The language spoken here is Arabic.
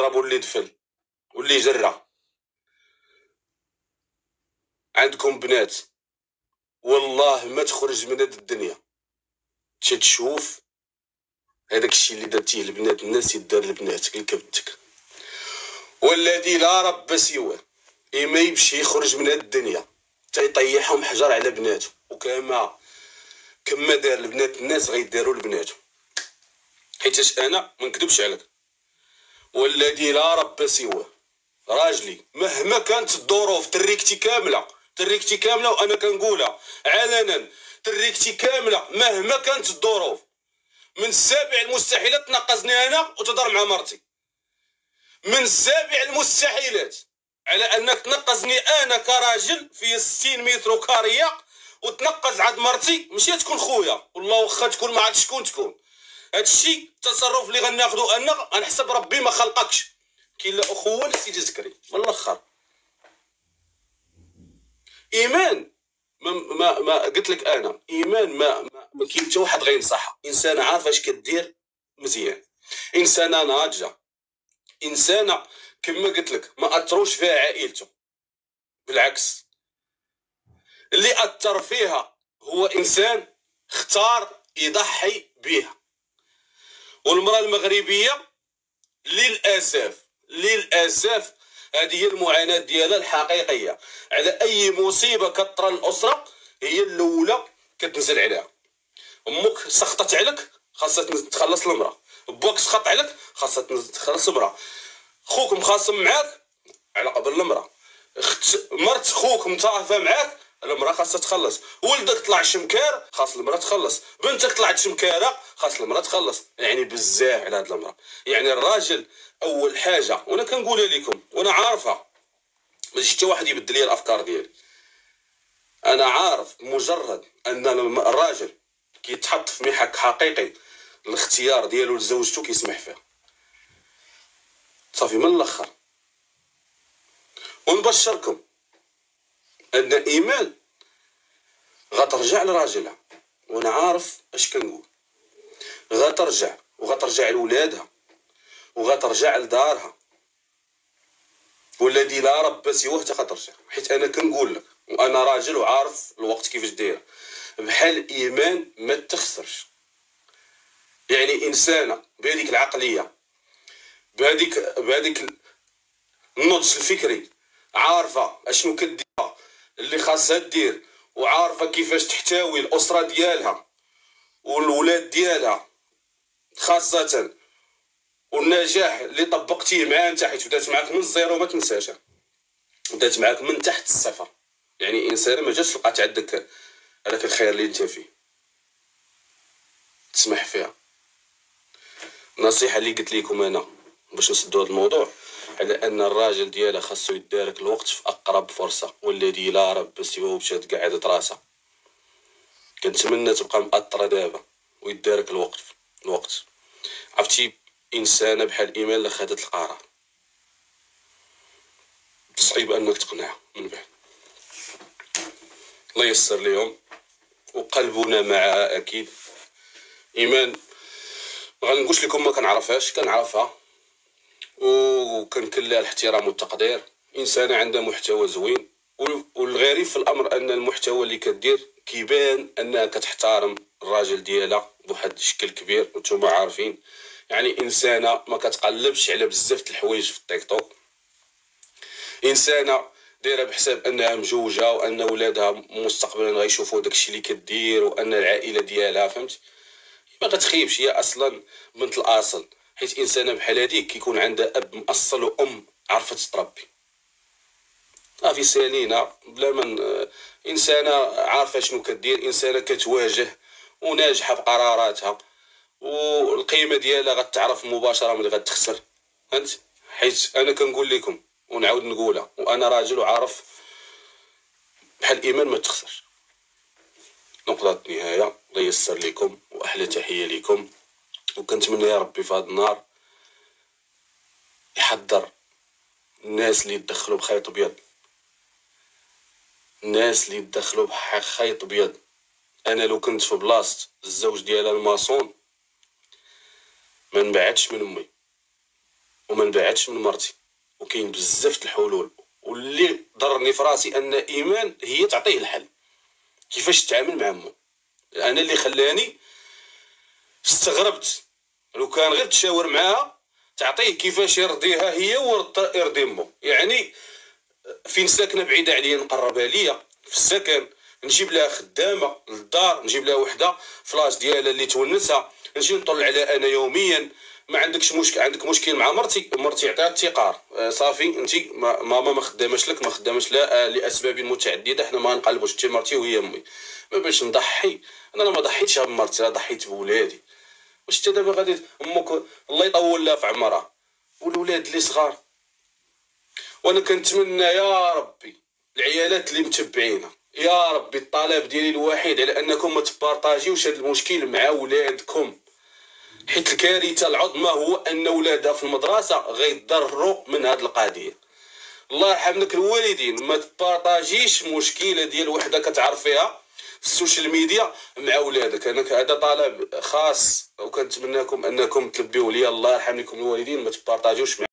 يضرب واللي يدفل واللي يجرع. عندكم بنات والله ما تخرج من هاد الدنيا تشوف هذاك الشيء اللي درتيه لبنات الناس يدار لبناتك لكبتك. والذي لا رب سواه إما يمشي يخرج من هاد الدنيا تيطيحهم حجر على بناته، وكما دار لبنات الناس غيداروا لبناته. حيتاش انا ما نكذبش عليك، والذي لا رب سواه راجلي مهما كانت الظروف تريكتي كامله وانا كنقولها علنا، تريكتي كامله مهما كانت الظروف، من السابع المستحيلات تنقصني انا وتضر مع مرتي، من سابع المستحيلات على انك تنقصني انا كراجل في 60 متر كاريه وتنقص عاد مرتي. ماشي تكون خويا والله واخا تكون ما عاد شكون تكون، هادشي التصرف اللي غناخدو انا غنحسب ربي ما خلقكش. كاين لا اخوه لا سيدي ذكري من الاخر. ايمان ما قلت لك انا ايمان ما كاين حتى واحد غينصحها. انسانه عارفه اش كدير مزيان، انسانه ناضجه، انسانه كما قلت لك ما اثروش فيها عائلته، بالعكس اللي اثر فيها هو انسان اختار يضحي بها. والمراه المغربيه للاسف هذه هي المعاناه ديالها الحقيقيه. على اي مصيبه كطرى الاسره هي الاولى كتنزل عليها. امك سخطت عليك خاصها تخلص المراه، باك سخط عليك خاصها تخلص المراه، خوك مخاصم معاك على قبل المراه، مرت خوك متعاطفه معاك المراه خاصها تخلص، ولدك طلع شمكار خاص المراه تخلص، بنتك طلعت شمكاره خاص المراه تخلص. يعني بزاف على هاد المراه. يعني الراجل اول حاجه وانا كنقولها لكم وانا عارفها، ماشي حتى واحد يبدل لي الافكار ديالي، انا عارف مجرد ان الراجل كيتحط في محك حقيقي الاختيار ديالو لزوجته كيسمح فيها صافي من الاخر. ونبشركم ان ايمان غترجع لراجلها، وانا عارف اش كنقول، غترجع لولادها وغترجع لدارها، والذي لا رب سواه حتى غترجع. حيت انا كنقول لك وانا راجل وعارف الوقت كيفاش داير، بحال ايمان ما تخسرش. يعني انسانه بهذيك العقليه بهذيك النضج الفكري، عارفه اشنو كدير اللي خاصها دير، وعارفه كيفاش تحتوي الاسره ديالها والولاد ديالها خاصه، والنجاح اللي طبقتيه معاه انت حيت بدات معاك من الزيرو ما تنساش، بدات معاك من تحت الصفر. يعني انسانه ما جاتش لقات عندك هذاك الخير اللي انت فيه تسمح فيها. النصيحه اللي قلت لكم انا باش نسدوا هذا الموضوع على ان الراجل ديالها خاصو يدارك الوقت في اقرب فرصه، والذي لا رب سواه مشات قاعده راسها. كنتمنى تبقى مأطره دابا ويدارك الوقت. عرفتي انسانه بحال ايمان اللي خدت القرار صعيب انك تقنعها من بعد. الله ييسر ليهم وقلبنا معها اكيد. ايمان ما غنقولش لكم ما كنعرفهاش، كنعرفها وكنكن لها الاحترام والتقدير. انسانه عندها محتوى زوين، والغريب في الامر ان المحتوى اللي كدير كيبان انها كتحترم الراجل ديالها بواحد الشكل كبير وانتم عارفين. يعني انسانه ما كتقلبش على بزاف د الحوايج في التيك توك، انسانه دايره بحساب انها مجوجه وان ولادها مستقبلا غيشوفوا داكشي اللي كدير وان العائله ديالها فهمت ما غتخيبش. هي اصلا بنت الاصل، حيت انسانه بحال هذيك كيكون عندها اب مأصل وام عرفت تربي صافي سالينا بلا من انسانه عارفه شنو كدير، انسانه كتواجه وناجحه بقراراتها، والقيمه ديالها غتعرف مباشره ملي غتخسر فهمت. حيت انا كنقول لكم ونعاود نقولها وانا راجل وعارف بحال ايمان ما تخسرش. نقطه النهايه الله ييسر لكم واحلى تحيه لكم، وكنتمنى يا ربي في هذا النهار يحضر الناس اللي يدخلوا بخيط ابيض، الناس اللي يدخلوا بخيط ابيض. انا لو كنت في بلاصه الزوج ديالها الماسون ما نبعدش من امي وما نبعدش من مرتي، وكاين بزاف د الحلول. واللي ضرني في راسي ان ايمان هي تعطيه الحل كيفاش تتعامل مع مو. انا اللي خلاني استغربت لو كان غير تشاور معاها تعطيه كيفاش يرضيها هي ويرضي مو. يعني فين ساكنه بعيده عليا نقربها ليا في السكن، نجيب لها خدامه للدار، نجيب لها وحده فلاش ديالها اللي تونسها، نجي نطلع عليها انا يوميا. ما عندكش مشكل، عندك مشكل مع مرتي عطيها التقار، صافي انت ماما ما خداماش لك، ما خداماش لا لاسباب متعدده، حنا ما نقلبوش انت مرتي وهي امي. ما باش نضحي انا ما ضحيتش بمرتي، انا ضحيت بولادي. واش انت دابا غادي امك الله يطول لها في عمرها والولاد اللي صغار. وانا كنتمنى يا ربي العيالات اللي متبعينا، يا ربي الطلب ديالي الوحيد على انكم ما تبارطاجيوش هذا المشكل مع ولادكم، حيت الكارثه العظمى هو ان ولادها في المدرسه غيتضروا من هذه القضيه. الله يرحم لك الوالدين، ما تبارطاجيش مشكله ديال وحده كتعرفيها في السوشيال ميديا مع ولادك. انا هذا طلب خاص وكنتمناكم انكم تلبيوه لي. الله يرحم لكم الوالدين، ما تبارطاجيوش مع